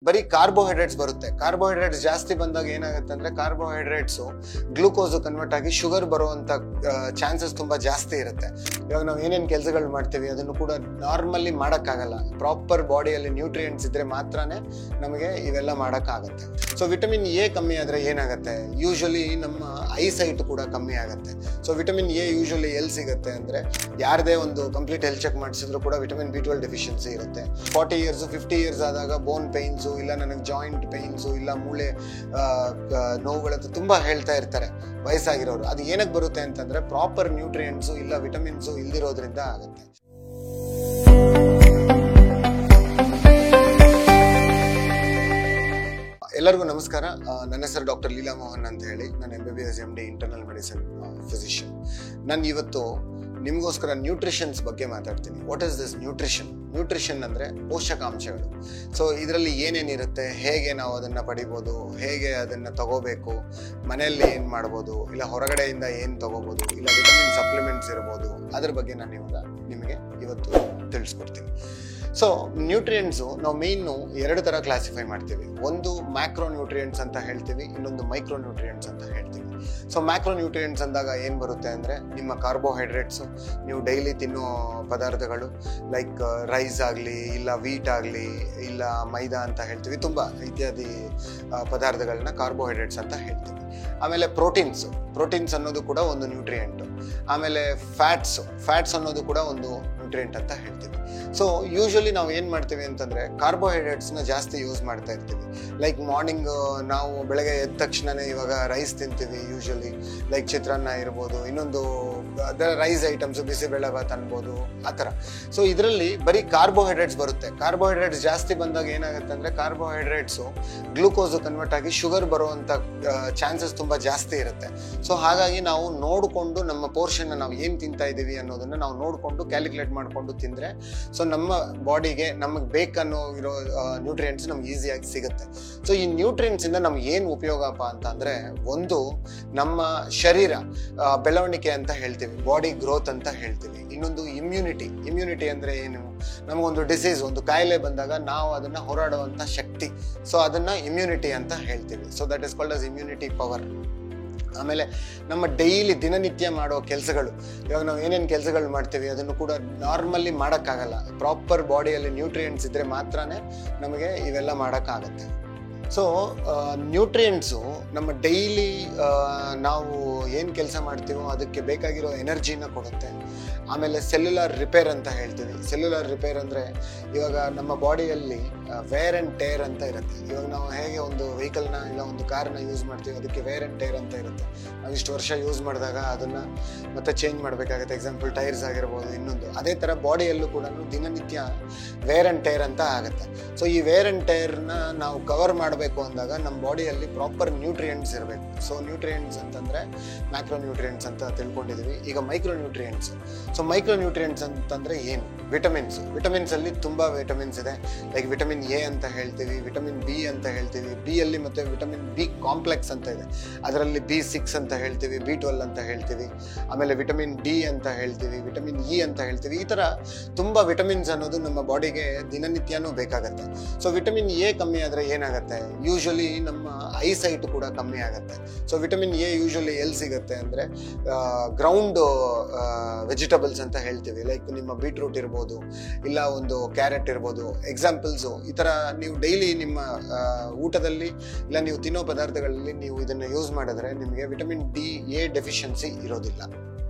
ಬರೀ ಕಾರ್ಬೋಹೈಡ್ರೇಟ್ಸ್ ಬರುತ್ತೆ. ಕಾರ್ಬೋಹೈಡ್ರೇಟ್ಸ್ ಜಾಸ್ತಿ ಬಂದಾಗ ಏನಾಗುತ್ತೆ ಅಂದ್ರೆ ಕಾರ್ಬೋಹೈಡ್ರೇಟ್ಸ್ ಗ್ಲೂಕೋಸ್ ಕನ್ವರ್ಟ್ ಆಗಿ ಶುಗರ್ ಬರುವಂತ ಚಾನ್ಸಸ್ ತುಂಬಾ ಜಾಸ್ತಿ ಇರುತ್ತೆ. ಇವಾಗ ನಾವು ಏನೇನು ಕೆಲಸಗಳು ಮಾಡ್ತೀವಿ ಅದನ್ನು ಕೂಡ ನಾರ್ಮಲಿ ಮಾಡೋಕ್ಕಾಗಲ್ಲ. ಪ್ರಾಪರ್ ಬಾಡಿಯಲ್ಲಿ ನ್ಯೂಟ್ರಿಯೆಂಟ್ಸ್ ಇದ್ರೆ ಮಾತ್ರನೇ ನಮಗೆ ಇವೆಲ್ಲ ಮಾಡೋಕ್ಕಾಗತ್ತೆ. ಸೊ ವಿಟಮಿನ್ ಎ ಕಮ್ಮಿ ಆದರೆ ಏನಾಗುತ್ತೆ, ಯೂಶಲಿ ನಮ್ಮ ಐಸೈಟ್ ಕೂಡ ಕಮ್ಮಿ ಆಗುತ್ತೆ. ಸೊ ವಿಟಮಿನ್ ಎ ಯೂಶಲಿ ಎಲ್ಲಿ ಸಿಗುತ್ತೆ ಅಂದರೆ, ಯಾರದೇ ಒಂದು ಕಂಪ್ಲೀಟ್ ಹೆಲ್ತ್ ಚೆಕ್ ಮಾಡಿಸಿದ್ರು ಕೂಡ ವಿಟಮಿನ್ B12 ಡೆಫಿಷಿಯನ್ಸಿ ಇರುತ್ತೆ. 40 ಇಯರ್ಸ್ 50 ಇಯರ್ಸ್ ಆದಾಗ ಬೋನ್ ಪೈನ್ಸು, ಇಲ್ಲ ನನಗೆ ಜಾಯಿಂಟ್ ಪೈನ್ಸು, ಇಲ್ಲ ಮೂಳೆ ನೋವುಗಳಂತ ತುಂಬ ಹೇಳ್ತಾ ಇರ್ತಾರೆ ವಯಸ್ಸಾಗಿರೋರು. ಅದು ಏನಕ್ಕೆ ಬರುತ್ತೆ ಅಂತಂದರೆ ಪ್ರಾಪರ್ ನ್ಯೂಟ್ರಿಯೆಂಟ್ಸು ಇಲ್ಲ ವಿಟಮಿನ್ಸು ಇಲ್ದಿರೋದ್ರಿಂದ ಆಗುತ್ತೆ. ಎಲ್ಲರಿಗೂ ನಮಸ್ಕಾರ. ನನ್ನ ಹೆಸರು ಡಾಕ್ಟರ್ ಲೀಲಾ ಮೋಹನ್ ಅಂತ ಹೇಳಿ. ನಾನು MBBS MD internal medicine physician. ನಾನು ಇವತ್ತು ನಿಮಗೋಸ್ಕರ ನ್ಯೂಟ್ರಿಷನ್ಸ್ ಬಗ್ಗೆ ಮಾತಾಡ್ತೀನಿ. What is this nutrition? Nutrition ಅಂದರೆ ಪೋಷಕಾಂಶಗಳು. ಸೊ ಇದರಲ್ಲಿ ಏನೇನಿರುತ್ತೆ, ಹೇಗೆ ನಾವು ಅದನ್ನು ಪಡಿಬೋದು, ಹೇಗೆ ಅದನ್ನು ತಗೋಬೇಕು, ಮನೆಯಲ್ಲಿ ಏನು ಮಾಡ್ಬೋದು, ಇಲ್ಲ ಹೊರಗಡೆಯಿಂದ ಏನು ತಗೋಬೋದು, ಇಲ್ಲ ವಿಟಮಿನ್ ಸಪ್ಲಿಮೆಂಟ್ಸ್ ಇರ್ಬೋದು, ಅದ್ರ ಬಗ್ಗೆ ನಾನು ಇವಾಗ ನಿಮಗೆ ಇವತ್ತು ತಿಳಿಸ್ಕೊಡ್ತೀನಿ. ಸೊ ನ್ಯೂಟ್ರಿಯೆಂಟ್ಸು ನಾವು ಮೇಯ್ನು 2 ಥರ ಕ್ಲಾಸಿಫೈ ಮಾಡ್ತೀವಿ. ಒಂದು ಮ್ಯಾಕ್ರೋ ನ್ಯೂಟ್ರಿಯೆಂಟ್ಸ್ ಅಂತ ಹೇಳ್ತೀವಿ, ಇನ್ನೊಂದು ಮೈಕ್ರೋ ನ್ಯೂಟ್ರಿಯೆಂಟ್ಸ್ ಅಂತ ಹೇಳ್ತೀವಿ. ಸೊ ಮ್ಯಾಕ್ರೋ ನ್ಯೂಟ್ರಿಯೆಂಟ್ಸ್ ಅಂದಾಗ ಏನು ಬರುತ್ತೆ ಅಂದರೆ, ನಿಮ್ಮ ಕಾರ್ಬೋಹೈಡ್ರೇಟ್ಸು, ನೀವು ಡೈಲಿ ತಿನ್ನೋ ಪದಾರ್ಥಗಳು ಲೈಕ್ ರೈಸ್ ಆಗಲಿ, ಇಲ್ಲ ವೀಟ್ ಆಗಲಿ, ಇಲ್ಲ ಮೈದಾ ಅಂತ ಹೇಳ್ತೀವಿ, ತುಂಬ ಇತ್ಯಾದಿ ಪದಾರ್ಥಗಳನ್ನ ಕಾರ್ಬೋಹೈಡ್ರೇಟ್ಸ್ ಅಂತ ಹೇಳ್ತೀವಿ. ಆಮೇಲೆ ಪ್ರೋಟೀನ್ಸ್ ಅನ್ನೋದು ಕೂಡ ಒಂದು ನ್ಯೂಟ್ರಿಯೆಂಟು. ಆಮೇಲೆ ಫ್ಯಾಟ್ಸ್ ಅನ್ನೋದು ಕೂಡ ಒಂದು ನ್ಯೂಟ್ರಿಯೆಂಟ್ ಅಂತ ಹೇಳ್ತೀವಿ. ಸೊ ಯೂಶಲಿ ನಾವು ಏನು ಮಾಡ್ತೀವಿ ಅಂತಂದರೆ ಕಾರ್ಬೋಹೈಡ್ರೇಟ್ಸ್ನ ಜಾಸ್ತಿ ಯೂಸ್ ಮಾಡ್ತಾ ಇರ್ತೀವಿ. ಲೈಕ್ ಮಾರ್ನಿಂಗ್ ನಾವು ಬೆಳಗ್ಗೆ ಎದ್ದ ತಕ್ಷಣವೇ ಇವಾಗ ರೈಸ್ ತಿಂತೀವಿ ಯೂಶಲಿ, ಲೈಕ್ ಚಿತ್ರಾನ್ನ ಇರ್ಬೋದು, ಇನ್ನೊಂದು ಅದರ ರೈಸ್ ಐಟಮ್ಸು, ಬಿಸಿಬೇಳೆಭಾತ್ ಅನ್ಬೋದು, ಆ ಥರ. ಸೊ ಇದರಲ್ಲಿ ಬರೀ ಕಾರ್ಬೋಹೈಡ್ರೇಟ್ಸ್ ಬರುತ್ತೆ. ಕಾರ್ಬೋಹೈಡ್ರೇಟ್ಸ್ ಜಾಸ್ತಿ ಬಂದಾಗ ಏನಾಗುತ್ತೆ ಅಂದರೆ ಕಾರ್ಬೋಹೈಡ್ರೇಟ್ಸು ಗ್ಲೂಕೋಸ್ ಕನ್ವರ್ಟ್ ಆಗಿ ಶುಗರ್ ಬರುವಂಥ ಚಾನ್ಸಸ್ ತುಂಬ ಜಾಸ್ತಿ ಇರುತ್ತೆ. ಸೊ ಹಾಗಾಗಿ ನಾವು ನೋಡಿಕೊಂಡು ನಮ್ಮ ಪೋರ್ಷನ್ನ ನಾವು ಏನು ತಿಂತಾ ಇದ್ದೀವಿ ಅನ್ನೋದನ್ನು ನಾವು ನೋಡಿಕೊಂಡು ಕ್ಯಾಲ್ಕುಲೇಟ್ ಮಾಡಿಕೊಂಡು ತಿಂದರೆ ಸೊ ನಮ್ಮ ಬಾಡಿಗೆ ನಮಗೆ ಬೇಕನ್ನೋ ಇರೋ ನ್ಯೂಟ್ರಿಯೆಂಟ್ಸ್ ನಮ್ಗೆ ಈಸಿಯಾಗಿ ಸಿಗುತ್ತೆ. ಸೊ ಈ ನ್ಯೂಟ್ರಿಯೆಂಟ್ಸಿಂದ ನಮ್ಗೆ ಏನು ಉಪಯೋಗಪ್ಪ ಅಂತಂದರೆ, ಒಂದು ನಮ್ಮ ಶರೀರ ಬೆಳವಣಿಗೆ ಅಂತ ಹೇಳ್ತೀವಿ, ಬಾಡಿ ಗ್ರೋತ್ ಅಂತ ಹೇಳ್ತೀವಿ. ಇನ್ನೊಂದು ಇಮ್ಯುನಿಟಿ ಅಂದರೆ ಏನು, ನಮಗೊಂದು ಡಿಸೀಸ್, ಒಂದು ಕಾಯಿಲೆ ಬಂದಾಗ ನಾವು ಅದನ್ನು ಹೋರಾಡುವಂಥ ಶಕ್ತಿ, ಸೊ ಅದನ್ನು ಇಮ್ಯುನಿಟಿ ಅಂತ ಹೇಳ್ತೀವಿ. So that is called as immunity power. ಆಮೇಲೆ ನಮ್ಮ ಡೈಲಿ ದಿನನಿತ್ಯ ಮಾಡೋ ಕೆಲಸಗಳು, ಇವಾಗ ನಾವು ಏನೇನು ಕೆಲಸಗಳು ಮಾಡ್ತೀವಿ ಅದನ್ನು ಕೂಡ ನಾರ್ಮಲಿ ಮಾಡೋಕ್ಕಾಗಲ್ಲ. ಪ್ರಾಪರ್ ಬಾಡಿಯಲ್ಲಿ ನ್ಯೂಟ್ರಿಯೆಂಟ್ಸ್ ಇದ್ದರೆ ಮಾತ್ರನೇ ನಮಗೆ ಇವೆಲ್ಲ ಮಾಡೋಕ್ಕಾಗತ್ತೆ. ಸೊ ನ್ಯೂಟ್ರಿಯೆಂಟ್ಸು ನಮ್ಮ ಡೈಲಿ ನಾವು ಏನು ಕೆಲಸ ಮಾಡ್ತೀವೋ ಅದಕ್ಕೆ ಬೇಕಾಗಿರೋ ಎನರ್ಜಿನ ಕೊಡುತ್ತೆ. ಆಮೇಲೆ ಸೆಲ್ಯುಲರ್ ರಿಪೇರ್ ಅಂತ ಹೇಳ್ತೀವಿ. ಸೆಲ್ಯುಲರ್ ರಿಪೇರ್ ಅಂದರೆ, ಇವಾಗ ನಮ್ಮ ಬಾಡಿಯಲ್ಲಿ ವೇರ್ ಆ್ಯಂಡ್ ಟೇರ್ ಅಂತ ಇರುತ್ತೆ. ಇವಾಗ ನಾವು ಹೇಗೆ ಒಂದು ವೆಹಿಕಲ್ನ ಇಲ್ಲ ಒಂದು ಕಾರ್ನ ಯೂಸ್ ಮಾಡ್ತೀವಿ, ಅದಕ್ಕೆ ವೇರ್ ಆ್ಯಂಡ್ ಟೇರ್ ಅಂತ ಇರುತ್ತೆ. ನಾವು ಇಷ್ಟು ವರ್ಷ ಯೂಸ್ ಮಾಡಿದಾಗ ಅದನ್ನು ಮತ್ತೆ ಚೇಂಜ್ ಮಾಡಬೇಕಾಗುತ್ತೆ. ಎಕ್ಸಾಂಪಲ್ ಟೈರ್ಸ್ ಆಗಿರ್ಬೋದು, ಇನ್ನೊಂದು ಅದೇ ಥರ ಬಾಡಿಯಲ್ಲೂ ಕೂಡ ದಿನನಿತ್ಯ ವೇರ್ ಆ್ಯಂಡ್ ಟೇರ್ ಅಂತ ಆಗುತ್ತೆ. ಸೊ ಈ ವೇರ್ ಆ್ಯಂಡ್ ಟೇರ್ನ ನಾವು ಕವರ್ ಮಾಡಬೇಕು ಅಂದಾಗ ನಮ್ಮ ಬಾಡಿಯಲ್ಲಿ ಪ್ರಾಪರ್ ನ್ಯೂಟ್ರಿಯೆಂಟ್ಸ್ ಇರಬೇಕು. ಸೊ ನ್ಯೂಟ್ರಿಯೆಂಟ್ಸ್ ಅಂತಂದರೆ ಮ್ಯಾಕ್ರೋ ನ್ಯೂಟ್ರಿಯೆಂಟ್ಸ್ ಅಂತ ತಿಳ್ಕೊಂಡಿದ್ದೀವಿ. ಈಗ micro nutrients. So micro nutrients ಅಂತಂದರೆ ಏನು? ವಿಟಮಿನ್ಸಲ್ಲಿ ತುಂಬ ವಿಟಮಿನ್ಸ್ ಇದೆ. ಲೈಕ್ ವಿಟಮಿನ್ ಎ ಅಂತ ಹೇಳ್ತೀವಿ, ವಿಟಮಿನ್ ಬಿ ಅಂತ ಹೇಳ್ತೀವಿ, ಬಿಯಲ್ಲಿ ಮತ್ತು ವಿಟಮಿನ್ ಬಿ ಕಾಂಪ್ಲೆಕ್ಸ್ ಅಂತ ಇದೆ, ಅದರಲ್ಲಿ B6 ಅಂತ ಹೇಳ್ತೀವಿ, B12 ಅಂತ ಹೇಳ್ತೀವಿ. ಆಮೇಲೆ ವಿಟಮಿನ್ ಡಿ ಅಂತ ಹೇಳ್ತೀವಿ, ವಿಟಮಿನ್ ಇ ಅಂತ ಹೇಳ್ತೀವಿ. ಈ ಥರ ತುಂಬ ವಿಟಮಿನ್ಸ್ ಅನ್ನೋದು ನಮ್ಮ ಬಾಡಿಗೆ ದಿನನಿತ್ಯನೂ ಬೇಕಾಗತ್ತೆ. ಸೊ ವಿಟಮಿನ್ ಎ ಕಮ್ಮಿ ಆದರೆ ಏನಾಗುತ್ತೆ, ಯೂಶಲಿ ನಮ್ಮ ಐಸೈಟ್ ಕೂಡ ಕಮ್ಮಿ ಆಗುತ್ತೆ. ಸೊ ವಿಟಮಿನ್ ಎ ಯೂಶಲಿ ಎಲ್ಲಿ ಸಿಗುತ್ತೆ ಅಂದರೆ ಗ್ರೌಂಡ್ ವೆಜಿಟಬಲ್ಸ್ ಅಂತ ಹೇಳ್ತೀವಿ. ಲೈಕ್ ನಿಮ್ಮ ಬೀಟ್ರೂಟ್ ಇರ್ಬೋದು, ಇಲ್ಲ ಒಂದು ಕ್ಯಾರೆಟ್ ಇರ್ಬೋದು, ಎಕ್ಸಾಂಪಲ್ಸು. ಈ ಥರ ನೀವು ಡೈಲಿ ನಿಮ್ಮ ಊಟದಲ್ಲಿ ಇಲ್ಲ ನೀವು ತಿನ್ನೋ ಪದಾರ್ಥಗಳಲ್ಲಿ ನೀವು ಇದನ್ನು ಯೂಸ್ ಮಾಡಿದ್ರೆ ನಿಮಗೆ ವಿಟಮಿನ್ ಎ ಡೆಫಿಷಿಯನ್ಸಿ ಇರೋದಿಲ್ಲ.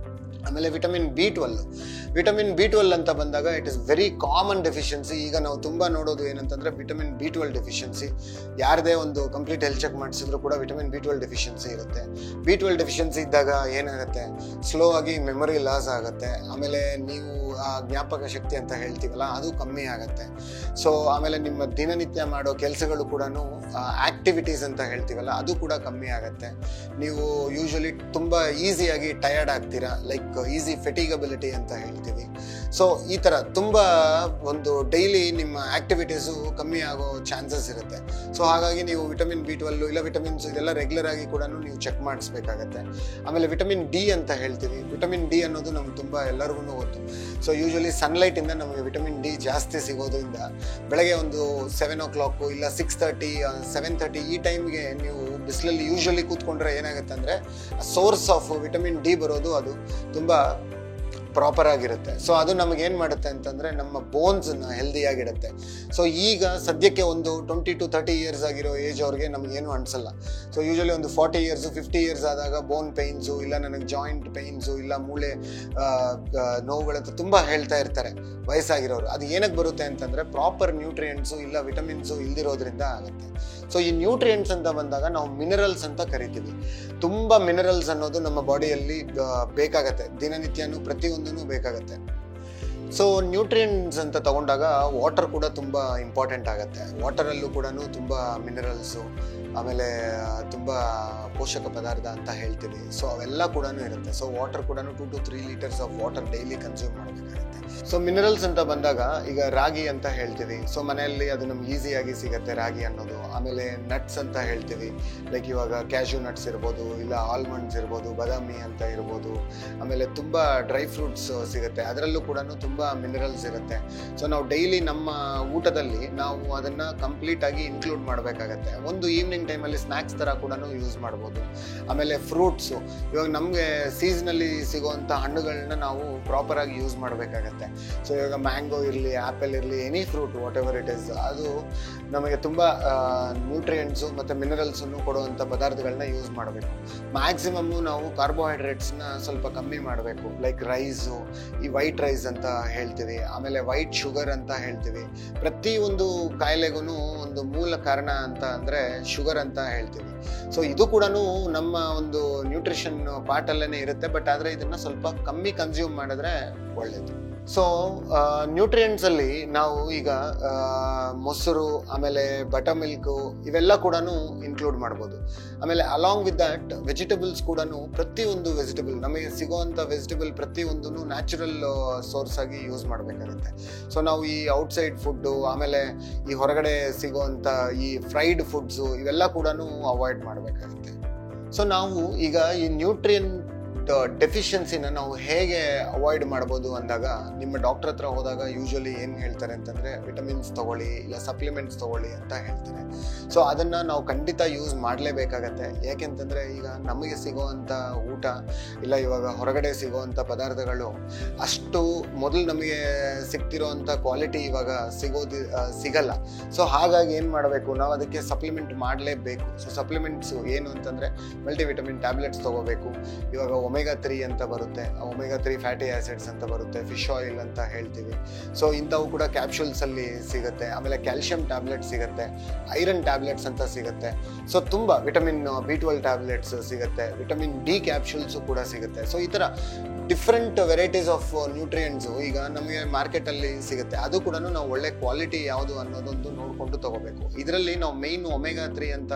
ಆಮೇಲೆ ವಿಟಮಿನ್ B12 ಅಂತ ಬಂದಾಗ it is very common deficiency. ಈಗ ನಾವು ತುಂಬ ನೋಡೋದು ಏನಂತಂದರೆ ವಿಟಮಿನ್ B12 ಡೆಫಿಷಿಯನ್ಸಿ. ಯಾರದೇ ಒಂದು ಕಂಪ್ಲೀಟ್ ಹೆಲ್ತ್ ಚೆಕ್ ಮಾಡಿಸಿದ್ರು ಕೂಡ ವಿಟಮಿನ್ B12 ಡೆಫಿಷಿಯನ್ಸಿ ಇರುತ್ತೆ. B12 ಡೆಫಿಷಿಯನ್ಸಿ ಇದ್ದಾಗ ಏನಾಗುತ್ತೆ, ಸ್ಲೋ ಆಗಿ ಮೆಮೊರಿ ಲಾಸ್ ಆಗುತ್ತೆ. ಆಮೇಲೆ ನೀವು ಆ ಜ್ಞಾಪಕ ಶಕ್ತಿ ಅಂತ ಹೇಳ್ತೀವಲ್ಲ ಅದು ಕಮ್ಮಿ ಆಗುತ್ತೆ. ಸೊ ಆಮೇಲೆ ನಿಮ್ಮ ದಿನನಿತ್ಯ ಮಾಡೋ ಕೆಲಸಗಳು ಕೂಡ ಆಕ್ಟಿವಿಟೀಸ್ ಅಂತ ಹೇಳ್ತೀವಲ್ಲ ಅದು ಕೂಡ ಕಮ್ಮಿ ಆಗುತ್ತೆ. ನೀವು ಯೂಶಲಿ ತುಂಬ ಈಸಿಯಾಗಿ ಟಯರ್ಡ್ ಆಗ್ತೀರಾ, ಲೈಕ್ ಈಸಿ ಫೆಟಿಗಬಿಲಿಟಿ ಅಂತ ಹೇಳ್ತೀವಿ. ಸೊ ಈ ಥರ ತುಂಬ ಒಂದು ಡೈಲಿ ನಿಮ್ಮ ಆಕ್ಟಿವಿಟೀಸು ಕಮ್ಮಿ ಆಗೋ ಚಾನ್ಸಸ್ ಇರುತ್ತೆ. ಸೊ ಹಾಗಾಗಿ ನೀವು ವಿಟಮಿನ್ B12 ಇಲ್ಲ ವಿಟಮಿನ್ಸ್ ಇದೆಲ್ಲ ರೆಗ್ಯುಲರ್ ಆಗಿ ಕೂಡ ನೀವು ಚೆಕ್ ಮಾಡಿಸ್ಬೇಕಾಗತ್ತೆ. ಆಮೇಲೆ ವಿಟಮಿನ್ ಡಿ ಅಂತ ಹೇಳ್ತೀವಿ. ವಿಟಮಿನ್ ಡಿ ಅನ್ನೋದು ನಮ್ಗೆ ತುಂಬ ಎಲ್ಲರಿಗೂ ಗೊತ್ತು. ಸೊ ಯೂಶಲಿ ಸನ್ಲೈಟಿಂದ ನಮಗೆ ವಿಟಮಿನ್ ಡಿ ಜಾಸ್ತಿ ಸಿಗೋದ್ರಿಂದ ಬೆಳಗ್ಗೆ ಒಂದು 7 o'clock ಇಲ್ಲ 6:30 7:30 ಈ ಟೈಮ್ಗೆ ನೀವು ಬಿಸಿಲಲ್ಲಿ ಯೂಶಲಿ ಕೂತ್ಕೊಂಡ್ರೆ ಏನಾಗುತ್ತೆ ಅಂದರೆ ಸೋರ್ಸ್ ಆಫ್ ವಿಟಮಿನ್ ಡಿ ಬರೋದು ಅದು ತುಂಬ ಪ್ರಾಪರ್ ಆಗಿರುತ್ತೆ. ಸೊ ಅದು ನಮಗೆ ಏನು ಮಾಡುತ್ತೆ ಅಂತಂದರೆ ನಮ್ಮ ಬೋನ್ಸ್ನ ಹೆಲ್ದಿಯಾಗಿಡುತ್ತೆ. ಸೊ ಈಗ ಸದ್ಯಕ್ಕೆ ಒಂದು 20 to 30 years ಆಗಿರೋ ಏಜ್ ಅವ್ರಿಗೆ ನಮಗೇನು ಅನಿಸಲ್ಲ. ಸೊ ಯೂಶಲಿ ಒಂದು 40 years 50 years ಆದಾಗ ಬೋನ್ ಪೇಯ್ನ್ಸು ಇಲ್ಲ ನನಗೆ ಜಾಯಿಂಟ್ ಪೇಯ್ನ್ಸು ಇಲ್ಲ ಮೂಳೆ ನೋವುಗಳಂತ ತುಂಬ ಹೇಳ್ತಾ ಇರ್ತಾರೆ ವಯಸ್ಸಾಗಿರೋರು. ಅದು ಏನಕ್ಕೆ ಬರುತ್ತೆ ಅಂತಂದರೆ ಪ್ರಾಪರ್ ನ್ಯೂಟ್ರಿಯೆಂಟ್ಸು ಇಲ್ಲ ವಿಟಮಿನ್ಸು ಇಲ್ದಿರೋದ್ರಿಂದ ಆಗುತ್ತೆ. ಸೊ ಈ ನ್ಯೂಟ್ರಿಯೆಂಟ್ಸ್ ಅಂತ ಬಂದಾಗ ನಾವು ಮಿನರಲ್ಸ್ ಅಂತ ಕರಿತೀವಿ. ತುಂಬ ಮಿನರಲ್ಸ್ ಅನ್ನೋದು ನಮ್ಮ ಬಾಡಿಯಲ್ಲಿ ಬೇಕಾಗತ್ತೆ, ದಿನನಿತ್ಯನೂ ಪ್ರತಿಯೊಂದೂ ಬೇಕಾಗತ್ತೆ. ಸೊ ನ್ಯೂಟ್ರಿಯೆಂಟ್ಸ್ ಅಂತ ತಗೊಂಡಾಗ ವಾಟರ್ ಕೂಡ ತುಂಬ ಇಂಪಾರ್ಟೆಂಟ್ ಆಗುತ್ತೆ. ವಾಟರಲ್ಲೂ ಕೂಡ ತುಂಬ ಮಿನರಲ್ಸು ಆಮೇಲೆ ತುಂಬ ಪೋಷಕ ಪದಾರ್ಥ ಅಂತ ಹೇಳ್ತೀವಿ. ಸೊ ಅವೆಲ್ಲ ಕೂಡ ಇರುತ್ತೆ. ಸೊ ವಾಟರ್ ಕೂಡ 2 to 3 liters of water daily consume ಮಾಡಬೇಕಾಗುತ್ತೆ. ಸೊ ಮಿನರಲ್ಸ್ ಅಂತ ಬಂದಾಗ ಈಗ ರಾಗಿ ಅಂತ ಹೇಳ್ತೀವಿ. ಸೊ ಮನೆಯಲ್ಲಿ ಅದು ನಮ್ಗೆ ಈಸಿಯಾಗಿ ಸಿಗುತ್ತೆ ರಾಗಿ ಅನ್ನೋದು. ಆಮೇಲೆ ನಟ್ಸ್ ಅಂತ ಹೇಳ್ತೀವಿ, ಲೈಕ್ ಇವಾಗ ಕ್ಯಾಶ್ಯೂ ನಟ್ಸ್ ಇರ್ಬೋದು ಇಲ್ಲ ಆಲ್ಮಂಡ್ಸ್ ಇರ್ಬೋದು, ಬಾದಾಮಿ ಅಂತ ಇರ್ಬೋದು. ಆಮೇಲೆ ತುಂಬ ಡ್ರೈ ಫ್ರೂಟ್ಸ್ ಸಿಗುತ್ತೆ, ಅದರಲ್ಲೂ ಕೂಡ ತುಂಬ ಮಿನರಲ್ಸ್ ಇರುತ್ತೆ. ಸೊ ನಾವು ಡೈಲಿ ನಮ್ಮ ಊಟದಲ್ಲಿ ನಾವು ಅದನ್ನು ಕಂಪ್ಲೀಟಾಗಿ ಇನ್ಕ್ಲೂಡ್ ಮಾಡಬೇಕಾಗತ್ತೆ. ಒಂದು ಈವ್ನಿಂಗ್ ಟೈಮಲ್ಲಿ ಸ್ನ್ಯಾಕ್ಸ್ ಥರ ಕೂಡ ಯೂಸ್ ಮಾಡ್ಬೋದು. ಆಮೇಲೆ ಫ್ರೂಟ್ಸು, ಇವಾಗ ನಮಗೆ ಸೀಸನಲ್ಲಿ ಸಿಗೋವಂಥ ಹಣ್ಣುಗಳನ್ನ ನಾವು ಪ್ರಾಪರಾಗಿ ಯೂಸ್ ಮಾಡಬೇಕಾಗತ್ತೆ. ಸೊ ಇವಾಗ ಮ್ಯಾಂಗೋ ಇರಲಿ, ಆ್ಯಪಲ್ ಇರಲಿ, any fruit what ever it is, ಅದು ನಮಗೆ ತುಂಬ ನ್ಯೂಟ್ರಿಯೆಂಟ್ಸು ಮತ್ತು ಮಿನರಲ್ಸನ್ನು ಕೊಡುವಂಥ ಪದಾರ್ಥಗಳನ್ನ ಯೂಸ್ ಮಾಡಬೇಕು. ಮ್ಯಾಕ್ಸಿಮಮ್ಮು ನಾವು ಕಾರ್ಬೋಹೈಡ್ರೇಟ್ಸ್ನ ಸ್ವಲ್ಪ ಕಮ್ಮಿ ಮಾಡಬೇಕು, ಲೈಕ್ ರೈಸು, ಈ ವೈಟ್ ರೈಸ್ ಅಂತ ಹೇಳ್ತೀವಿ, ಆಮೇಲೆ ವೈಟ್ ಶುಗರ್ ಅಂತ ಹೇಳ್ತೀವಿ. ಪ್ರತಿಯೊಂದು ಕಾಯಿಲೆಗೂ ಒಂದು ಮೂಲ ಕಾರಣ ಅಂತ ಅಂದರೆ ಶುಗರ್ ಅಂತ ಹೇಳ್ತೀವಿ. ಸೊ ಇದು ಕೂಡ ನಮ್ಮ ಒಂದು ನ್ಯೂಟ್ರಿಷನ್ ಪಾರ್ಟಲ್ಲೇ ಇರುತ್ತೆ, ಬಟ್ ಆದರೆ ಇದನ್ನು ಸ್ವಲ್ಪ ಕಮ್ಮಿ ಕನ್ಸ್ಯೂಮ್ ಮಾಡಿದ್ರೆ ಒಳ್ಳೆಯದು. ಸೊ ನ್ಯೂಟ್ರಿಯೆಂಟ್ಸಲ್ಲಿ ನಾವು ಈಗ ಮೊಸರು ಆಮೇಲೆ ಬಟರ್ ಮಿಲ್ಕು ಇವೆಲ್ಲ ಕೂಡ ಇನ್ಕ್ಲೂಡ್ ಮಾಡ್ಬೋದು. ಆಮೇಲೆ ಅಲಾಂಗ್ ವಿತ್ ದಟ್ ವೆಜಿಟೇಬಲ್ಸ್ ಕೂಡ ಪ್ರತಿಯೊಂದು ವೆಜಿಟೇಬಲ್ ನಮಗೆ ಸಿಗೋವಂಥ ವೆಜಿಟೇಬಲ್ ಪ್ರತಿಯೊಂದೂ ನ್ಯಾಚುರಲ್ ಸೋರ್ಸ್ ಆಗಿ ಯೂಸ್ ಮಾಡಬೇಕಾಗುತ್ತೆ. ಸೊ ನಾವು ಈ ಔಟ್ಸೈಡ್ ಫುಡ್ಡು ಆಮೇಲೆ ಈ ಹೊರಗಡೆ ಸಿಗೋವಂಥ ಈ ಫ್ರೈಡ್ ಫುಡ್ಸು ಇವೆಲ್ಲ ಕೂಡ ಅವಾಯ್ಡ್ ಮಾಡಬೇಕಾಗುತ್ತೆ. ಸೊ ನಾವು ಈಗ ಈ ನ್ಯೂಟ್ರಿಯೆಂಟ್ ಡೆಫಿಷಿಯನ್ಸಿನ ನಾವು ಹೇಗೆ ಅವಾಯ್ಡ್ ಮಾಡ್ಬೋದು ಅಂದಾಗ ನಿಮ್ಮ ಡಾಕ್ಟರ್ ಹತ್ರ ಹೋದಾಗ ಯೂಶಲಿ ಏನು ಹೇಳ್ತಾರೆ ಅಂತಂದರೆ ವಿಟಮಿನ್ಸ್ ತೊಗೊಳ್ಳಿ ಇಲ್ಲ ಸಪ್ಲಿಮೆಂಟ್ಸ್ ತೊಗೊಳ್ಳಿ ಅಂತ ಹೇಳ್ತಾರೆ. ಸೊ ಅದನ್ನು ನಾವು ಖಂಡಿತ ಯೂಸ್ ಮಾಡಲೇಬೇಕಾಗತ್ತೆ. ಯಾಕೆಂತಂದರೆ ಈಗ ನಮಗೆ ಸಿಗೋವಂಥ ಊಟ ಇಲ್ಲ ಇವಾಗ ಹೊರಗಡೆ ಸಿಗೋವಂಥ ಪದಾರ್ಥಗಳು ಅಷ್ಟು ಮೊದಲು ನಮಗೆ ಸಿಗ್ತಿರೋವಂಥ ಕ್ವಾಲಿಟಿ ಇವಾಗ ಸಿಗಲ್ಲ. ಸೊ ಹಾಗಾಗಿ ಏನು ಮಾಡಬೇಕು, ನಾವು ಅದಕ್ಕೆ ಸಪ್ಲಿಮೆಂಟ್ ಮಾಡಲೇಬೇಕು. ಸೊ ಸಪ್ಲಿಮೆಂಟ್ಸು ಏನು ಅಂತಂದರೆ ಮಲ್ಟಿವಿಟಮಿನ್ ಟ್ಯಾಬ್ಲೆಟ್ಸ್ ತೊಗೋಬೇಕು. ಇವಾಗ ಒಮೆಗಾ 3 ಅಂತ ಬರುತ್ತೆ, ಒಮೆಗಾ 3 ಫ್ಯಾಟಿ ಆ್ಯಸಿಡ್ಸ್ ಅಂತ ಬರುತ್ತೆ, ಫಿಶ್ ಆಯಿಲ್ ಅಂತ ಹೇಳ್ತೀವಿ. ಸೊ ಇಂಥವು ಕೂಡ ಕ್ಯಾಪ್ಸೂಲ್ಸಲ್ಲಿ ಸಿಗುತ್ತೆ. ಆಮೇಲೆ ಕ್ಯಾಲ್ಶಿಯಂ ಟ್ಯಾಬ್ಲೆಟ್ಸ್ ಸಿಗುತ್ತೆ, ಐರನ್ ಟ್ಯಾಬ್ಲೆಟ್ಸ್ ಅಂತ ಸಿಗುತ್ತೆ. ಸೊ ತುಂಬ ವಿಟಮಿನ್ B12 ಟ್ಯಾಬ್ಲೆಟ್ಸ್ ಸಿಗುತ್ತೆ, ವಿಟಮಿನ್ ಡಿ ಕ್ಯಾಪ್ಸೂಲ್ಸು ಕೂಡ ಸಿಗುತ್ತೆ. ಸೊ ಈ ಥರ ಡಿಫ್ರೆಂಟ್ ವೆರೈಟೀಸ್ ಆಫ್ ನ್ಯೂಟ್ರಿಯೆಂಟ್ಸು ಈಗ ನಮಗೆ ಮಾರ್ಕೆಟಲ್ಲಿ ಸಿಗುತ್ತೆ. ಅದು ಕೂಡ ನಾವು ಒಳ್ಳೆ ಕ್ವಾಲಿಟಿ ಯಾವುದು ಅನ್ನೋದೊಂದು ನೋಡಿಕೊಂಡು ತೊಗೋಬೇಕು. ಇದರಲ್ಲಿ ನಾವು ಮೇಯ್ನು ಒಮೆಗಾ 3 ಅಂತ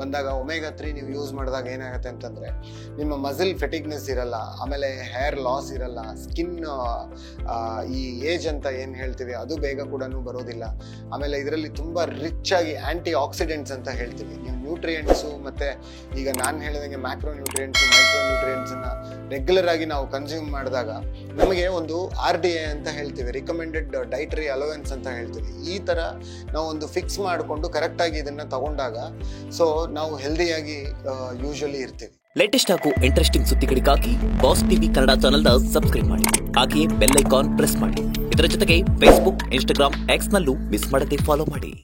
ಬಂದಾಗ ಒಮೆಗಾ 3 ನೀವು ಯೂಸ್ ಮಾಡಿದಾಗ ಏನಾಗುತ್ತೆ ಅಂತಂದರೆ ನಿಮ್ಮ ಮಸಿಲ್ ಫೆಟಿಗ್ನೆಸ್ ಇರಲ್ಲ, ಆಮೇಲೆ ಹೇರ್ ಲಾಸ್ ಇರಲ್ಲ, ಸ್ಕಿನ್ ಈ ಏಜ್ ಅಂತ ಏನು ಹೇಳ್ತೀವಿ ಅದು ಬೇಗ ಕೂಡ ಬರೋದಿಲ್ಲ. ಆಮೇಲೆ ಇದರಲ್ಲಿ ತುಂಬ ರಿಚ್ ಆಗಿ ಆ್ಯಂಟಿ ಆಕ್ಸಿಡೆಂಟ್ಸ್ ಅಂತ ಹೇಳ್ತೀವಿ. ನೀವು ನ್ಯೂಟ್ರಿಯೆಂಟ್ಸು ಮತ್ತು ಈಗ ನಾನು ಹೇಳಿದಂಗೆ ಮ್ಯಾಕ್ರೋ ನ್ಯೂಟ್ರಿಯೆಂಟ್ಸು ಮೈಕ್ರೋ ನ್ಯೂಟ್ರಿಯೆಂಟ್ಸನ್ನು ರೆಗ್ಯುಲರ್ ಆಗಿ ನಾವು ಕನ್ಸ್ಯೂಮ್ ಮಾಡಿದಾಗ ನಮಗೆ ಒಂದು RDA ಅಂತ ಹೇಳ್ತೀವಿ, ರಿಕಮೆಂಡೆಡ್ ಡೈಟರಿ ಅಲೋವೆನ್ಸ್ ಅಂತ ಹೇಳ್ತೀವಿ. ಈ ಥರ ನಾವು ಒಂದು ಫಿಕ್ಸ್ ಮಾಡಿಕೊಂಡು ಕರೆಕ್ಟಾಗಿ ಇದನ್ನು ತಗೊಂಡಾಗ ಸೊ ನಾವು ಹೆಲ್ದಿಯಾಗಿ ಯೂಶಲಿ ಇರ್ತೀವಿ. ಲೇಟೆಸ್ಟ್ ಹಾಗೂ ಇಂಟ್ರೆಸ್ಟಿಂಗ್ ಸುದ್ದಿಗಳಿಗಾಗಿ ಬಾಸ್ ಟಿವಿ ಕನ್ನಡ ಚಾನೆಲ್ನ ಸಬ್ಸ್ಕ್ರೈಬ್ ಮಾಡಿ, ಹಾಗೆಯೇ ಬೆಲ್ ಐಕಾನ್ ಪ್ರೆಸ್ ಮಾಡಿ. ಇದರ ಜೊತೆಗೆ ಫೇಸ್ಬುಕ್, ಇನ್ಸ್ಟಾಗ್ರಾಮ್, ಎಕ್ಸ್ ನಲ್ಲೂ ಮಿಸ್ ಮಾಡದೆ ಫಾಲೋ ಮಾಡಿ.